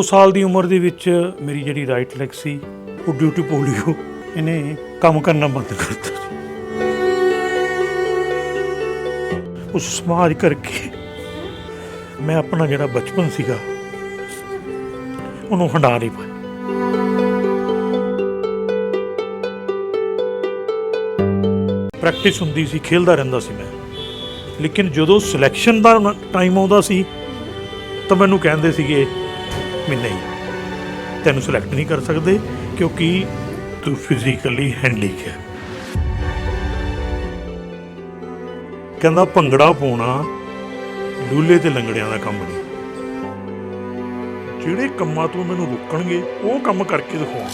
2 ਸਾਲ ਦੀ ਉਮਰ ਦੇ ਵਿੱਚ ਮੇਰੀ ਜਿਹੜੀ ਰਾਈਟ ਲੈਗ ਸੀ ਉਹ ਡਿਊ ਟੂ ਪੋਲੀਓ ਇਹਨੇ ਕੰਮ ਕਰਨਾ ਬੰਦ ਕਰਤਾ ਸੀ। ਉਸ ਸਮਾਜ ਕਰਕੇ ਮੈਂ ਆਪਣਾ ਜਿਹੜਾ ਬਚਪਨ ਸੀਗਾ ਉਹਨੂੰ ਹੰਢਾ ਨਹੀਂ ਪਾਇਆ। ਪ੍ਰੈਕਟਿਸ ਹੁੰਦੀ ਸੀ, ਖੇਲਦਾ ਰਹਿੰਦਾ ਸੀ ਮੈਂ, ਲੇਕਿਨ ਜਦੋਂ ਸਿਲੈਕਸ਼ਨ ਦਾ ਟਾਈਮ ਆਉਂਦਾ ਸੀ ਤਾਂ ਮੈਨੂੰ ਕਹਿੰਦੇ ਸੀਗੇ ਵੀ ਨਹੀਂ, ਤੈਨੂੰ ਸਿਲੈਕਟ ਨਹੀਂ ਕਰ ਸਕਦੇ ਕਿਉਂਕਿ ਤੂੰ ਫਿਜ਼ੀਕਲੀ ਹੈਂਡੀਕੈਪ। ਕਹਿੰਦਾ ਭੰਗੜਾ ਪਾਉਣਾ ਲੂਲੇ ਤੇ ਲੰਗੜਿਆਂ ਦਾ ਕੰਮ ਨਹੀਂ, ਜਿਹੜੇ ਕੰਮਾਂ ਤੋਂ ਮੈਨੂੰ ਰੋਕਣਗੇ ਉਹ ਕੰਮ ਕਰਕੇ ਦਿਖਾਉਣਾ।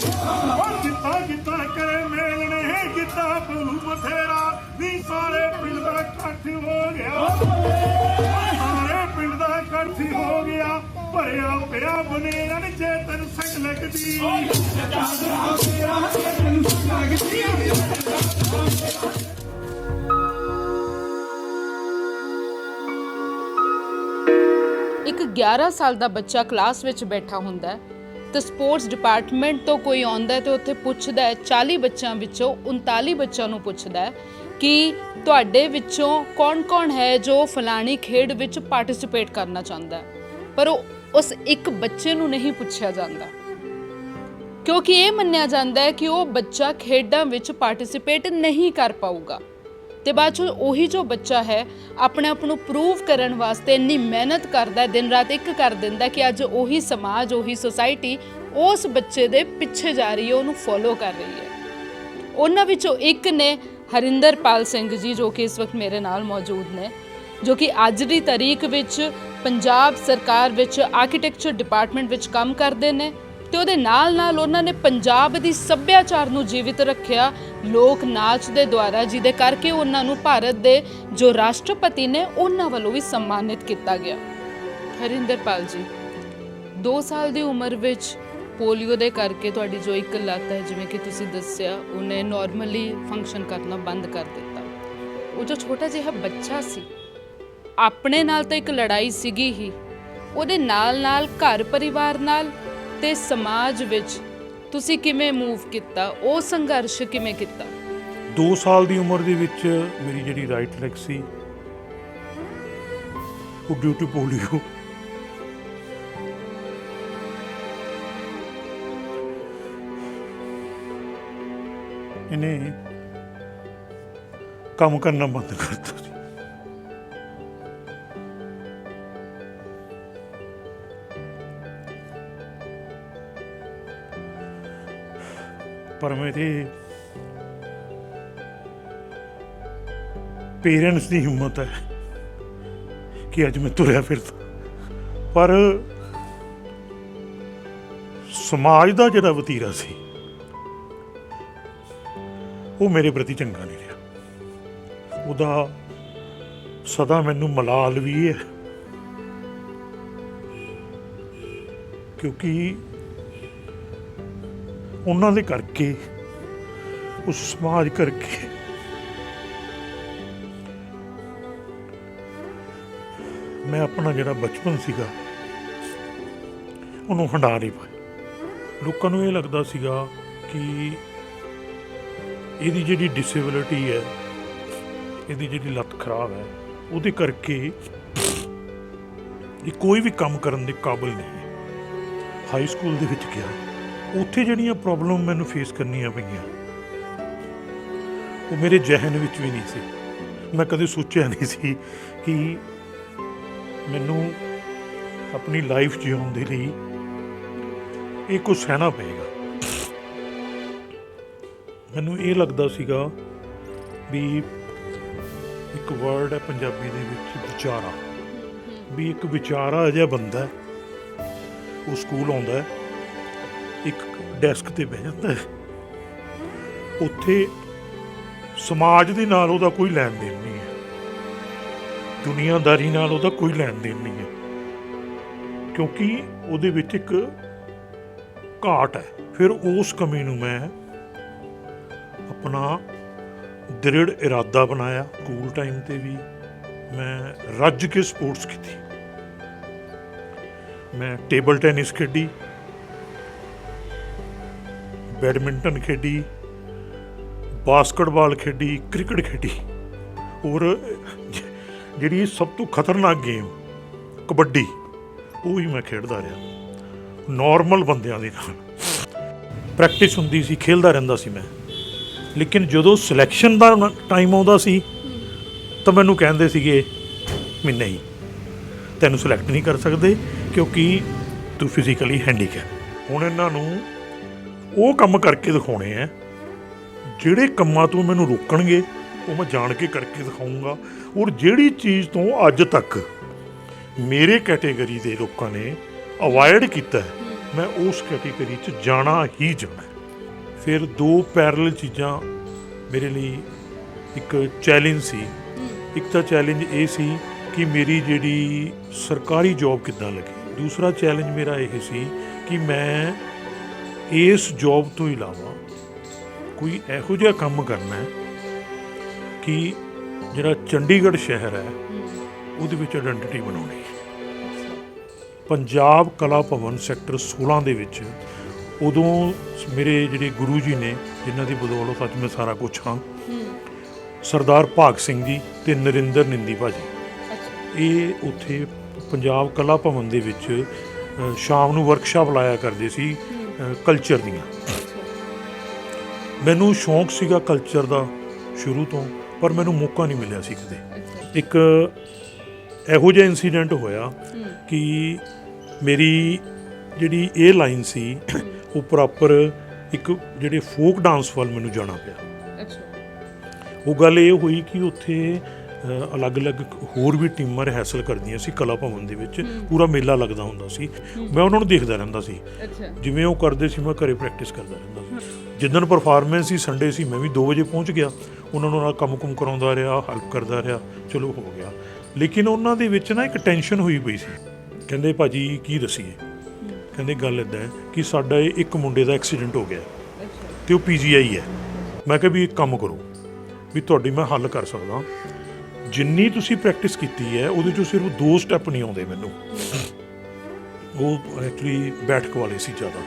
ਜਿੱਤਾ ਜਿੱਤਾ ਕਰੇ ਮੇਲ ਨੇ ਜਿੱਤਾ ਬਲੂ ਬਥੇਰਾ ਵੀ ਸਾਰੇ ਪਿੰਡ ਦਾ ਇਕੱਠ ਹੋ ਗਿਆ, ਸਾਰੇ ਪਿੰਡ ਦਾ ਇਕੱਠ ਹੋ ਗਿਆ, ਭਰਿਆ ਪਿਆ ਬਨੇਰਾ ਨੀ ਜੇ ਤੈਨੂੰ ਸੱਟ ਲੱਗਦੀ। ਇੱਕ 11 ਸਾਲ ਦਾ ਬੱਚਾ ਕਲਾਸ ਵਿੱਚ ਬੈਠਾ ਹੁੰਦਾ ਹੈ ਤੇ ਸਪੋਰਟਸ ਡਿਪਾਰਟਮੈਂਟ ਤੋਂ ਕੋਈ ਆਉਂਦਾ ਹੈ ਤੇ ਉੱਥੇ ਪੁੱਛਦਾ ਹੈ 40 ਬੱਚਿਆਂ ਵਿੱਚੋਂ 39 ਬੱਚਿਆਂ ਨੂੰ ਪੁੱਛਦਾ ਹੈ ਕਿ ਤੁਹਾਡੇ ਵਿੱਚੋਂ ਕੌਣ-ਕੌਣ ਹੈ ਜੋ ਫਲਾਣੀ ਖੇਡ ਵਿੱਚ ਪਾਰਟਿਸਿਪੇਟ ਕਰਨਾ ਚਾਹੁੰਦਾ ਹੈ, ਪਰ ਉਸ ਇੱਕ ਬੱਚੇ ਨੂੰ ਨਹੀਂ ਪੁੱਛਿਆ ਜਾਂਦਾ ਕਿਉਂਕਿ ਇਹ ਮੰਨਿਆ ਜਾਂਦਾ ਹੈ ਕਿ ਉਹ ਬੱਚਾ ਖੇਡਾਂ ਵਿੱਚ ਪਾਰਟਿਸਿਪੇਟ ਨਹੀਂ ਕਰ ਪਾਊਗਾ। ਤੇ ਬਾਅਦ 'ਚੋਂ ਉਹੀ ਜੋ ਬੱਚਾ ਹੈ ਆਪਣੇ ਆਪ ਨੂੰ ਪ੍ਰੂਵ ਕਰਨ ਵਾਸਤੇ ਇੰਨੀ ਮਿਹਨਤ ਕਰਦਾ, ਦਿਨ ਰਾਤ ਇੱਕ ਕਰ ਦਿੰਦਾ ਕਿ ਅੱਜ ਉਹੀ ਸਮਾਜ, ਉਹੀ ਸੁਸਾਇਟੀ ਉਸ ਬੱਚੇ ਦੇ ਪਿੱਛੇ ਜਾ ਰਹੀ ਹੈ, ਉਹਨੂੰ ਫੋਲੋ ਕਰ ਰਹੀ ਹੈ। ਉਹਨਾਂ ਵਿੱਚੋਂ ਇੱਕ ਨੇ ਹਰਿੰਦਰਪਾਲ ਸਿੰਘ ਜੀ, ਜੋ ਕਿ ਇਸ ਵਕਤ ਮੇਰੇ ਨਾਲ ਮੌਜੂਦ ਨੇ, ਜੋ ਕਿ ਅੱਜ ਦੀ ਤਾਰੀਖ ਵਿੱਚ ਪੰਜਾਬ ਸਰਕਾਰ ਵਿੱਚ ਆਰਕੀਟੈਕਚਰ ਡਿਪਾਰਟਮੈਂਟ ਵਿੱਚ ਕੰਮ ਕਰਦੇ ਨੇ ਤੇ ਉਹਦੇ ਨਾਲ ਨਾਲ ਉਹਨਾਂ ਨੇ ਪੰਜਾਬ ਦੀ ਸੱਭਿਆਚਾਰ ਨੂੰ ਜੀਵਿਤ ਰੱਖਿਆ ਲੋਕ ਨਾਚ ਦੇ ਦੁਆਰਾ, ਜਿਹਦੇ ਕਰਕੇ ਉਹਨਾਂ ਨੂੰ ਭਾਰਤ ਦੇ ਜੋ ਰਾਸ਼ਟਰਪਤੀ ਨੇ ਉਹਨਾਂ ਵੱਲੋਂ ਵੀ ਸਨਮਾਨਿਤ ਕੀਤਾ ਗਿਆ। ਹਰਿੰਦਰਪਾਲ ਜੀ, 2 ਸਾਲ ਦੀ ਉਮਰ ਵਿੱਚ ਪੋਲੀਓ ਦੇ ਕਰਕੇ ਤੁਹਾਡੀ ਜੋ ਇੱਕ ਲੱਤ ਹੈ, ਜਿਵੇਂ ਕਿ ਤੁਸੀਂ ਦੱਸਿਆ, ਉਹਨੇ ਨਾਰਮਲੀ ਫੰਕਸ਼ਨ ਕਰਨਾ ਬੰਦ ਕਰ ਦਿੱਤਾ। ਉਹ ਜੋ ਛੋਟਾ ਜਿਹਾ ਬੱਚਾ ਸੀ, ਆਪਣੇ ਨਾਲ ਤਾਂ ਇੱਕ ਲੜਾਈ ਸੀਗੀ ਹੀ, ਉਹਦੇ ਨਾਲ ਨਾਲ ਘਰ ਪਰਿਵਾਰ ਨਾਲ ਤੇ ਸਮਾਜ ਵਿੱਚ ਤੁਸੀਂ ਕਿਵੇਂ ਮੂਵ ਕੀਤਾ, ਉਹ ਸੰਘਰਸ਼ ਕਿਵੇਂ ਕੀਤਾ? 2 ਸਾਲ ਦੀ ਉਮਰ ਦੇ ਵਿੱਚ ਮੇਰੀ ਜਿਹੜੀ ਰਾਈਟ ਲੈਗ ਸੀ ਉਹ ਡਿਊ ਟੂ ਪੋਲੀਓ ਇਹਨੇ ਕੰਮ ਕਰਨਾ ਬੰਦ ਕਰਤਾ ਸੀ। ਪਰ ਮੇਰੇ ਪੇਰੈਂਟਸ ਦੀ ਹਿੰਮਤ ਹੈ ਕਿ ਅੱਜ ਮੈਂ ਤੁਰਿਆ ਫਿਰਦਾ, ਪਰ ਸਮਾਜ ਦਾ ਜਿਹੜਾ ਵਤੀਰਾ ਸੀ ਉਹ ਮੇਰੇ ਪ੍ਰਤੀ ਚੰਗਾ ਨਹੀਂ ਰਿਹਾ। ਉਹਦਾ ਸਦਾ ਮੈਨੂੰ ਮਲਾਲ ਵੀ ਹੈ ਕਿਉਂਕਿ ਉਹਨਾਂ ਦੇ ਕਰਕੇ, ਉਸ ਸਮਾਜ ਕਰਕੇ ਮੈਂ ਆਪਣਾ ਜਿਹੜਾ ਬਚਪਨ ਸੀਗਾ ਉਹਨੂੰ ਹੰਢਾ ਨਹੀਂ ਪਾਇਆ। ਲੋਕਾਂ ਨੂੰ ਇਹ ਲੱਗਦਾ ਸੀਗਾ ਕਿ ਇਹਦੀ ਜਿਹੜੀ ਡਿਸੇਬਿਲਿਟੀ ਹੈ, ਇਹਦੀ ਜਿਹੜੀ ਲੱਤ ਖਰਾਬ ਹੈ, ਉਹਦੇ ਕਰਕੇ ਇਹ ਕੋਈ ਵੀ ਕੰਮ ਕਰਨ ਦੇ ਕਾਬਿਲ ਨਹੀਂ ਹੈ। ਹਾਈ ਸਕੂਲ ਦੇ ਵਿੱਚ ਗਿਆ, ਉੱਥੇ ਜਿਹੜੀਆਂ ਪ੍ਰੋਬਲਮ ਮੈਨੂੰ ਫੇਸ ਕਰਨੀਆਂ ਪਈਆਂ ਉਹ ਮੇਰੇ ਜ਼ਿਹਨ ਵਿੱਚ ਵੀ ਨਹੀਂ ਸੀ। ਮੈਂ ਕਦੇ ਸੋਚਿਆ ਨਹੀਂ ਸੀ ਕਿ ਮੈਨੂੰ ਆਪਣੀ ਲਾਈਫ ਜਿਉਣ ਦੇ ਲਈ ਇਹ ਕੁਝ ਸਹਿਣਾ ਪਏਗਾ। ਮੈਨੂੰ ਇਹ ਲੱਗਦਾ ਸੀਗਾ ਵੀ ਇੱਕ ਵਰਡ ਹੈ ਪੰਜਾਬੀ ਦੇ ਵਿੱਚ ਵਿਚਾਰਾ, ਵੀ ਇੱਕ ਵਿਚਾਰਾ ਅਜਿਹਾ ਬੰਦਾ ਹੈ, ਉਹ ਸਕੂਲ ਆਉਂਦਾ ਹੈ, ਇੱਕ ਡੈਸਕ ਤੇ ਬਹਿ ਜਾਂਦਾ ਹੈ, ਉੱਥੇ ਸਮਾਜ ਦੇ ਨਾਲ ਉਹਦਾ ਕੋਈ ਲੈਣ ਦੇਣ ਨਹੀਂ ਹੈ, ਦੁਨੀਆਦਾਰੀ ਨਾਲ ਉਹਦਾ ਕੋਈ ਲੈਣ ਦੇਣ ਨਹੀਂ ਹੈ, ਕਿਉਂਕਿ ਉਹਦੇ ਵਿੱਚ ਇੱਕ ਘਾਟ ਹੈ। ਫਿਰ ਉਸ ਕਮੀ ਨੂੰ ਮੈਂ ਆਪਣਾ ਦ੍ਰਿੜ ਇਰਾਦਾ ਬਣਾਇਆ। ਸਕੂਲ ਟਾਈਮ ਤੇ ਵੀ ਮੈਂ ਰੱਜ ਕੇ ਸਪੋਰਟਸ ਕੀਤੀ। मैं टेबल टेनिस खेडी, बैडमिंटन खेडी, बास्केटबाल खेडी, क्रिकेट खेडी और ਜਿਹੜੀ ਸਭ ਤੋਂ ਖਤਰਨਾਕ ਗੇਮ ਕਬੱਡੀ ਉਹ ਹੀ ਮੈਂ ਖੇਡਦਾ ਰਿਹਾ ਨੋਰਮਲ ਬੰਦਿਆਂ ਦੇ ਨਾਲ। ਪ੍ਰੈਕਟਿਸ ਹੁੰਦੀ ਸੀ, ਖੇਡਦਾ ਰਹਿੰਦਾ ਸੀ ਮੈਂ। ਲੇਕਿਨ ਜਦੋਂ ਸਿਲੈਕਸ਼ਨ ਦਾ ਟਾਈਮ ਆਉਂਦਾ ਸੀ ਤਾਂ ਮੈਨੂੰ ਕਹਿੰਦੇ ਸੀਗੇ ਵੀ ਨਹੀਂ, ਤੈਨੂੰ ਸਿਲੈਕਟ ਨਹੀਂ ਕਰ ਸਕਦੇ ਕਿਉਂਕਿ ਤੂੰ ਫਿਜ਼ੀਕਲੀ ਹੈਂਡੀਕੈਪ। ਹੁਣ ਇਹਨਾਂ ਨੂੰ ਉਹ ਕੰਮ ਕਰਕੇ ਦਿਖਾਉਣੇ ਆ ਜਿਹੜੇ ਕੰਮਾਂ ਤੋਂ ਮੈਨੂੰ ਰੋਕਣਗੇ, ਉਹ ਮੈਂ ਜਾਣ ਕੇ ਕਰਕੇ ਦਿਖਾਊਂਗਾ। ਔਰ ਜਿਹੜੀ ਚੀਜ਼ ਤੋਂ ਅੱਜ ਤੱਕ ਮੇਰੇ ਕੈਟੇਗਰੀ ਦੇ ਲੋਕਾਂ ਨੇ ਅਵਾਇਡ ਕੀਤਾ ਹੈ, ਮੈਂ ਉਸ ਕੈਟੇਗਰੀ 'ਚ ਜਾਣਾ ਹੀ ਜਾਣਾ। ਫਿਰ ਦੋ ਪੈਰਲਲ ਚੀਜ਼ਾਂ ਮੇਰੇ ਲਈ ਇੱਕ ਚੈਲੰਜ ਸੀ। ਇੱਕ ਤਾਂ ਚੈਲੰਜ ਇਹ ਸੀ ਕਿ ਮੇਰੀ ਜਿਹੜੀ ਸਰਕਾਰੀ ਜੌਬ ਕਿੱਦਾਂ ਲੱਗੇ। ਦੂਸਰਾ ਚੈਲੰਜ ਮੇਰਾ ਇਹ ਸੀ ਕਿ ਮੈਂ ਇਸ ਜੌਬ ਤੋਂ ਇਲਾਵਾ ਕੋਈ ਇਹੋ ਜਿਹਾ ਕੰਮ ਕਰਨਾ ਹੈ ਕਿ ਜਿਹੜਾ ਚੰਡੀਗੜ੍ਹ ਸ਼ਹਿਰ ਹੈ ਉਹਦੇ ਵਿੱਚ ਆਇਡੈਂਟੀਟੀ ਬਣਾਉਣੀ ਹੈ। ਪੰਜਾਬ ਕਲਾ ਭਵਨ ਸੈਕਟਰ 16 ਦੇ ਵਿੱਚ ਉਦੋਂ ਮੇਰੇ ਜਿਹੜੇ ਗੁਰੂ ਜੀ ਨੇ, ਜਿਨ੍ਹਾਂ ਦੀ ਬਦੌਲਤ ਅੱਜ ਮੈਂ ਸਾਰਾ ਕੁਛ ਹਾਂ, ਸਰਦਾਰ ਭਾਗ ਸਿੰਘ ਜੀ ਤੇ ਨਰਿੰਦਰ ਨਿੰਦੀ ਭਾਜੀ, ਇਹ ਉੱਥੇ ਪੰਜਾਬ ਕਲਾ ਭਵਨ ਦੇ ਵਿੱਚ ਸ਼ਾਮ ਨੂੰ ਵਰਕਸ਼ਾਪ ਲਾਇਆ ਕਰਦੇ ਸੀ ਕਲਚਰ ਦੀਆਂ। ਮੈਨੂੰ ਸ਼ੌਂਕ ਸੀਗਾ ਕਲਚਰ ਦਾ ਸ਼ੁਰੂ ਤੋਂ, ਪਰ ਮੈਨੂੰ ਮੌਕਾ ਨਹੀਂ ਮਿਲਿਆ ਸੀ ਕਦੇ। ਇੱਕ ਇਹੋ ਜਿਹਾ ਇਨਸੀਡੈਂਟ ਹੋਇਆ ਕਿ ਮੇਰੀ ਜਿਹੜੀ ਇਹ ਲਾਈਨ ਸੀ ਉਹ ਪ੍ਰੋਪਰ ਇੱਕ ਜਿਹੜੇ ਫੋਕ ਡਾਂਸ ਵੱਲ ਮੈਨੂੰ ਜਾਣਾ ਪਿਆ। ਉਹ ਗੱਲ ਇਹ ਹੋਈ ਕਿ ਉੱਥੇ ਅਲੱਗ-ਅਲੱਗ ਹੋਰ ਵੀ ਟੀਮਾਂ ਰਿਹਰਸਲ ਕਰਦੀਆਂ ਸੀ ਕਲਾ ਭਵਨ ਦੇ ਵਿੱਚ, ਪੂਰਾ ਮੇਲਾ ਲੱਗਦਾ ਹੁੰਦਾ ਸੀ। ਮੈਂ ਉਹਨਾਂ ਨੂੰ ਦੇਖਦਾ ਰਹਿੰਦਾ ਸੀ, ਜਿਵੇਂ ਉਹ ਕਰਦੇ ਸੀ ਮੈਂ ਘਰੇ ਪ੍ਰੈਕਟਿਸ ਕਰਦਾ ਰਹਿੰਦਾ ਸੀ। ਜਿੱਦਣ ਪਰਫਾਰਮੈਂਸ ਸੀ, ਸੰਡੇ ਸੀ, ਮੈਂ ਵੀ 2 ਵਜੇ ਪਹੁੰਚ ਗਿਆ। ਉਹਨਾਂ ਨੂੰ ਨਾਲ ਕੰਮ-ਕੁਮ ਕਰਾਉਂਦਾ ਰਿਹਾ, ਹੈਲਪ ਕਰਦਾ ਰਿਹਾ, ਚਲੋ ਹੋ ਗਿਆ। ਲੇਕਿਨ ਉਹਨਾਂ ਦੇ ਵਿੱਚ ਨਾ ਇੱਕ ਟੈਨਸ਼ਨ ਹੋਈ ਪਈ ਸੀ। ਕਹਿੰਦੇ ਭਾਜੀ ਕੀ ਦੱਸੀਏ, ਕਹਿੰਦੇ ਗੱਲ ਇੱਦਾਂ ਹੈ ਕਿ ਸਾਡਾ ਇੱਕ ਮੁੰਡੇ ਦਾ ਐਕਸੀਡੈਂਟ ਹੋ ਗਿਆ ਤੇ ਉਹ PGI ਹੈ। ਮੈਂ ਕਿਹਾ ਵੀ ਇੱਕ ਕੰਮ ਕਰੋ, ਵੀ ਤੁਹਾਡੀ ਮੈਂ ਹੱਲ ਕਰ ਸਕਦਾ। ਜਿੰਨੀ ਤੁਸੀਂ ਪ੍ਰੈਕਟਿਸ ਕੀਤੀ ਹੈ ਉਹਦੇ 'ਚੋਂ ਸਿਰਫ 2 ਸਟੈਪ ਨਹੀਂ ਆਉਂਦੇ ਮੈਨੂੰ। ਉਹ ਐਕਚੁਅਲੀ ਬੈਠਕ ਵਾਲੇ ਸੀ ਜ਼ਿਆਦਾ।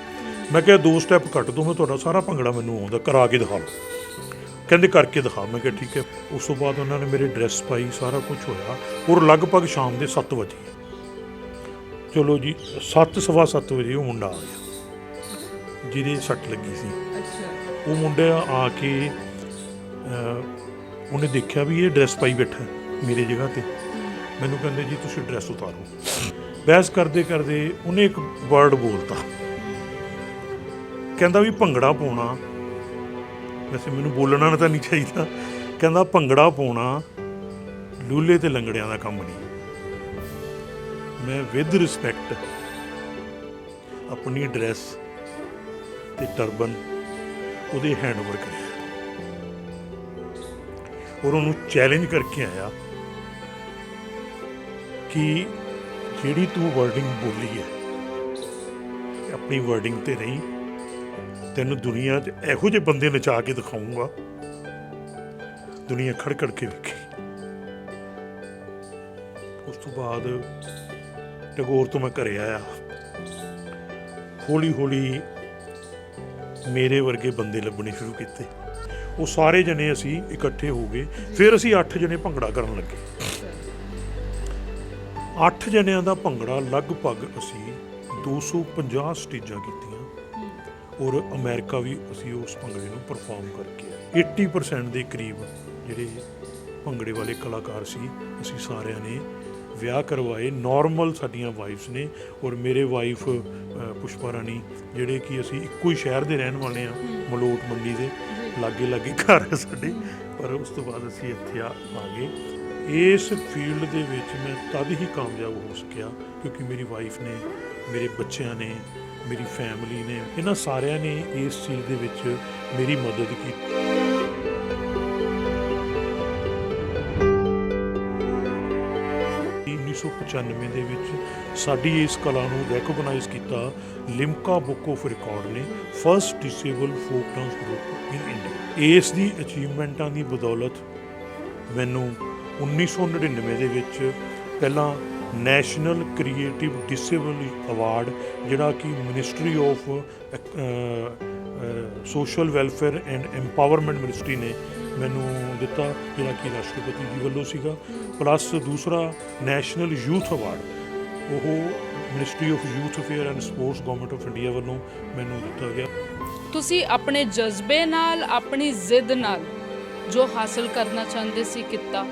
ਮੈਂ ਕਿਹਾ 2 ਸਟੈਪ ਕੱਟ ਦੋ, ਮੈਂ ਤੁਹਾਡਾ ਸਾਰਾ ਭੰਗੜਾ ਮੈਨੂੰ ਆਉਂਦਾ, ਕਰਾ ਕੇ ਦਿਖਾ ਲਓ। ਕਹਿੰਦੇ ਕਰਕੇ ਦਿਖਾ। ਮੈਂ ਕਿਹਾ ਠੀਕ ਹੈ। ਉਸ ਤੋਂ ਬਾਅਦ ਉਹਨਾਂ ਨੇ ਮੇਰੇ ਡਰੈਸ ਪਾਈ, ਸਾਰਾ ਕੁਝ ਹੋਇਆ ਔਰ ਲਗਭਗ ਸ਼ਾਮ ਦੇ 7 ਵਜੇ, ਚਲੋ ਜੀ 7:15 ਵਜੇ ਉਹ ਮੁੰਡਾ ਆ ਗਿਆ ਜਿਹਦੇ ਸੱਟ ਲੱਗੀ ਸੀ। ਉਹ ਮੁੰਡਾ ਆ ਕੇ ਉਹਨੇ ਦੇਖਿਆ ਵੀ ਇਹ ਡਰੈਸ ਪਾਈ ਬੈਠਾ ਮੇਰੀ ਜਗ੍ਹਾ ਤੇ। ਮੈਨੂੰ ਕਹਿੰਦੇ ਜੀ ਤੁਸੀਂ ਡਰੈਸ ਉਤਾਰੋ। ਬਹਿਸ ਕਰਦੇ ਕਰਦੇ ਉਹਨੇ ਇੱਕ ਵਰਡ ਬੋਲਤਾ, ਕਹਿੰਦਾ ਵੀ ਭੰਗੜਾ ਪਾਉਣਾ, ਵੈਸੇ ਮੈਨੂੰ ਬੋਲਣਾ ਤਾਂ ਨਹੀਂ ਚਾਹੀਦਾ, ਕਹਿੰਦਾ ਭੰਗੜਾ ਪਾਉਣਾ ਲੂਲੇ ਤੇ ਲੰਗੜਿਆਂ ਦਾ ਕੰਮ ਨਹੀਂ। ਮੈਂ ਵਿਦ ਰਿਸਪੈਕਟ ਆਪਣੀ ਡਰੈਸ ਤੇ ਟਰਬਨ ਉਹਦੇ ਹੈਂਡਓਵਰ ਕਰਿਆ ਔਰ ਉਹਨੂੰ ਚੈਲੰਜ ਕਰਕੇ ਆਇਆ ਕਿ ਜਿਹੜੀ ਤੂੰ ਵਰਡਿੰਗ ਬੋਲੀ ਹੈ ਆਪਣੀ ਵਰਡਿੰਗ ਤੇ ਰਹੀ, ਤੈਨੂੰ ਦੁਨੀਆ 'ਚ ਇਹੋ ਜਿਹੇ ਬੰਦੇ ਨਚਾ ਕੇ ਦਿਖਾਊਂਗਾ, ਦੁਨੀਆ ਖੜ ਕੇ ਵੇਖੀ। ਉਸ ਤੋਂ ਬਾਅਦ ਟੈਗੋਰ ਤੋਂ ਮੈਂ ਘਰੇ ਆਇਆ। ਹੌਲੀ ਹੌਲੀ ਮੇਰੇ ਵਰਗੇ ਬੰਦੇ ਲੱਭਣੇ ਸ਼ੁਰੂ ਕੀਤੇ। ਉਹ ਸਾਰੇ ਜਣੇ ਅਸੀਂ ਇਕੱਠੇ ਹੋ ਗਏ। ਫਿਰ ਅਸੀਂ 8 ਜਣੇ ਭੰਗੜਾ ਕਰਨ ਲੱਗੇ। 8 ਜਣਿਆਂ ਦਾ ਭੰਗੜਾ ਲਗਭਗ ਅਸੀਂ 250 ਸਟੇਜਾਂ ਕੀਤੀਆਂ ਔਰ ਅਮਰੀਕਾ ਵੀ ਅਸੀਂ ਉਸ ਭੰਗੜੇ ਨੂੰ ਪਰਫਾਰਮ ਕਰਕੇ 80% ਦੇ ਕਰੀਬ ਜਿਹੜੇ ਭੰਗੜੇ ਵਾਲੇ ਕਲਾਕਾਰ ਸੀ, ਅਸੀਂ ਸਾਰਿਆਂ ਨੇ ਵਿਆਹ ਕਰਵਾਏ। ਨਾਰਮਲ ਸਾਡੀਆਂ ਵਾਈਫਸ ਨੇ ਔਰ ਮੇਰੇ ਵਾਈਫ ਪੁਸ਼ਪਾ ਰਾਣੀ, ਜਿਹੜੇ ਕਿ ਅਸੀਂ ਇੱਕੋ ਹੀ ਸ਼ਹਿਰ ਦੇ ਰਹਿਣ ਵਾਲੇ ਹਾਂ, ਮਲੋਟ ਮੰਡੀ ਦੇ ਲਾਗੇ ਘਰ ਹੈ ਸਾਡੇ। ਪਰ ਉਸ ਤੋਂ ਬਾਅਦ ਅਸੀਂ ਇੱਥੇ ਆ ਗਏ। ਇਸ ਫੀਲਡ ਦੇ ਵਿੱਚ ਮੈਂ ਤਦ ਹੀ ਕਾਮਯਾਬ ਹੋ ਸਕਿਆ ਕਿਉਂਕਿ ਮੇਰੀ ਵਾਈਫ ਨੇ, ਮੇਰੇ ਬੱਚਿਆਂ ਨੇ, ਮੇਰੀ ਫੈਮਿਲੀ ਨੇ, ਇਹਨਾਂ ਸਾਰਿਆਂ ਨੇ ਇਸ ਚੀਜ਼ ਦੇ ਵਿੱਚ ਮੇਰੀ ਮਦਦ ਕੀਤੀ। 1995 ਦੇ ਵਿੱਚ ਸਾਡੀ ਇਸ ਕਲਾ ਨੂੰ ਰੈਕੋਗਨਾਈਜ਼ ਕੀਤਾ ਲਿਮਕਾ ਬੁੱਕ ਆਫ ਰਿਕਾਰਡ ਨੇ, first disable folk dance group in India. ਇਸ ਦੀ ਅਚੀਵਮੈਂਟਾਂ ਦੀ ਬਦੌਲਤ ਮੈਨੂੰ 1999 ਦੇ ਵਿੱਚ ਪਹਿਲਾਂ ਨੈਸ਼ਨਲ ਕ੍ਰੀਏਟਿਵ ਡਿਸੇਬਲ ਅਵਾਰਡ ਜਿਹੜਾ ਕਿ ministry of social welfare and empowerment ministry ਨੇ ਮੈਨੂੰ ਦਿੱਤਾ, ਜਿਹੜਾ ਕਿ ਰਾਸ਼ਟਰਪਤੀ ਜੀ ਵੱਲੋਂ ਸੀਗਾ। ਪਲੱਸ ਦੂਸਰਾ ਨੈਸ਼ਨਲ ਯੂਥ ਅਵਾਰਡ ਉਹ ministry of youth affair and sports government of India ਵੱਲੋਂ ਮੈਨੂੰ ਦਿੱਤਾ ਗਿਆ। ਤੁਸੀਂ ਆਪਣੇ ਜਜ਼ਬੇ ਨਾਲ, ਆਪਣੀ ਜ਼ਿੱਦ ਨਾਲ ਜੋ ਹਾਸਲ ਕਰਨਾ ਚਾਹੁੰਦੇ ਸੀ ਕੀਤਾ,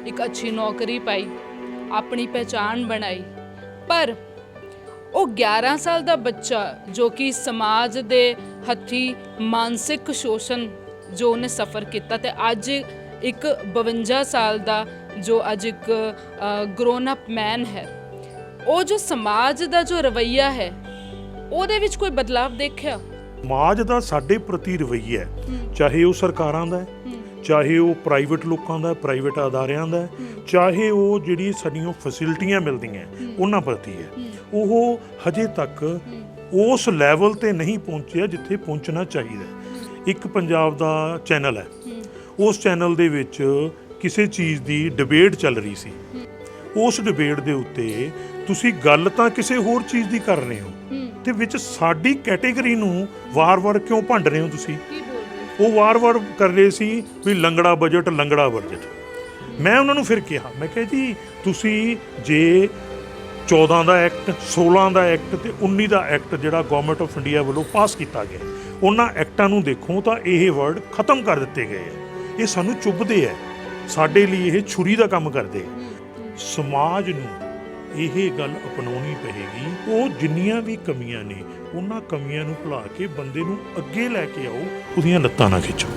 ਇੱਕ ਅੱਛੀ ਨੌਕਰੀ ਪਾਈ, ਆਪਣੀ ਪਹਿਚਾਣ ਬਣਾਈ, ਪਰ ਉਹ 11 ਸਾਲ ਦਾ ਬੱਚਾ ਜੋ ਕਿ ਸਮਾਜ ਦੇ ਹੱਥੀਂ ਮਾਨਸਿਕ ਸ਼ੋਸ਼ਣ ਜੋ ਉਹਨੇ ਸਫ਼ਰ ਕੀਤਾ, ਤੇ ਅੱਜ ਇੱਕ 52 ਸਾਲ ਦਾ ਜੋ ਅੱਜ ਇੱਕ ਗਰੋਨ ਅਪ ਮੈਨ ਹੈ, ਉਹ ਜੋ ਸਮਾਜ ਦਾ ਜੋ ਰਵੱਈਆ ਹੈ ਉਹਦੇ ਵਿੱਚ ਕੋਈ ਬਦਲਾਵ ਦੇਖਿਆ? ਸਮਾਜ ਦਾ ਸਾਡੇ ਪ੍ਰਤੀ ਰਵੱਈਆ ਹੈ, ਚਾਹੇ ਉਹ ਸਰਕਾਰਾਂ ਦਾ ਹੈ, ਚਾਹੇ ਉਹ ਪ੍ਰਾਈਵੇਟ ਲੋਕਾਂ ਦਾ, ਪ੍ਰਾਈਵੇਟ ਅਦਾਰਿਆਂ ਦਾ, ਚਾਹੇ ਉਹ ਜਿਹੜੀ ਸਾਡੀਆਂ ਫੈਸਿਲਿਟੀਆਂ ਮਿਲਦੀਆਂ ਉਹਨਾਂ ਪ੍ਰਤੀ ਹੈ, ਉਹ ਹਜੇ ਤੱਕ ਉਸ ਲੈਵਲ ਤੇ ਨਹੀਂ ਪਹੁੰਚਿਆ ਜਿੱਥੇ ਪਹੁੰਚਣਾ ਚਾਹੀਦਾ। ਇੱਕ ਪੰਜਾਬ ਦਾ ਚੈਨਲ ਹੈ, ਉਸ ਚੈਨਲ ਦੇ ਵਿੱਚ ਕਿਸੇ ਚੀਜ਼ ਦੀ ਡਿਬੇਟ ਚੱਲ ਰਹੀ ਸੀ। ਉਸ ਡਿਬੇਟ ਦੇ ਉੱਤੇ ਤੁਸੀਂ ਗੱਲ ਤਾਂ ਕਿਸੇ ਹੋਰ ਚੀਜ਼ ਦੀ ਕਰ ਰਹੇ ਹੋ, ਤੇ ਵਿੱਚ ਸਾਡੀ ਕੈਟੇਗਰੀ ਨੂੰ ਵਾਰ-ਵਾਰ ਕਿਉਂ ਭੰਡ ਰਹੇ ਹੋ ਤੁਸੀਂ? ਉਹ ਵਾਰ-ਵਾਰ ਕਰ ਰਹੇ ਸੀ ਵੀ ਲੰਗੜਾ ਬਜਟ, ਲੰਗੜਾ ਬਜਟ। ਮੈਂ ਉਹਨਾਂ ਨੂੰ ਫਿਰ ਕਿਹਾ, ਮੈਂ ਕਿਹਾ ਜੀ ਤੁਸੀਂ ਜੇ 14 ਦਾ ਐਕਟ, 16 ਦਾ ਐਕਟ ਤੇ 19 ਦਾ ਐਕਟ ਜਿਹੜਾ ਗਵਰਨਮੈਂਟ ਆਫ ਇੰਡੀਆ ਵੱਲੋਂ ਪਾਸ ਕੀਤਾ ਗਿਆ, ਉਹਨਾਂ ਐਕਟਾਂ ਨੂੰ ਦੇਖੋ ਤਾਂ ਇਹ ਵਰਡ ਖਤਮ ਕਰ ਦਿੱਤੇ ਗਏ ਹੈ। ਇਹ ਸਾਨੂੰ ਚੁੱਭਦੇ ਹੈ, ਸਾਡੇ ਲਈ ਇਹ ਛੁਰੀ ਦਾ ਕੰਮ ਕਰਦੇ ਹੈ। ਸਮਾਜ ਨੂੰ ਇਹ ਗੱਲ ਅਪਣਾਉਣੀ ਪਏਗੀ, ਉਹ ਜਿੰਨੀਆਂ ਵੀ ਕਮੀਆਂ ਨੇ ਉਹਨਾਂ ਕਮੀਆਂ ਨੂੰ ਭੁਲਾ ਕੇ ਬੰਦੇ ਨੂੰ ਅੱਗੇ ਲੈ ਕੇ ਆਓ, ਉਹਦੀਆਂ ਲੱਤਾਂ ਨਾ ਖਿੱਚੋ।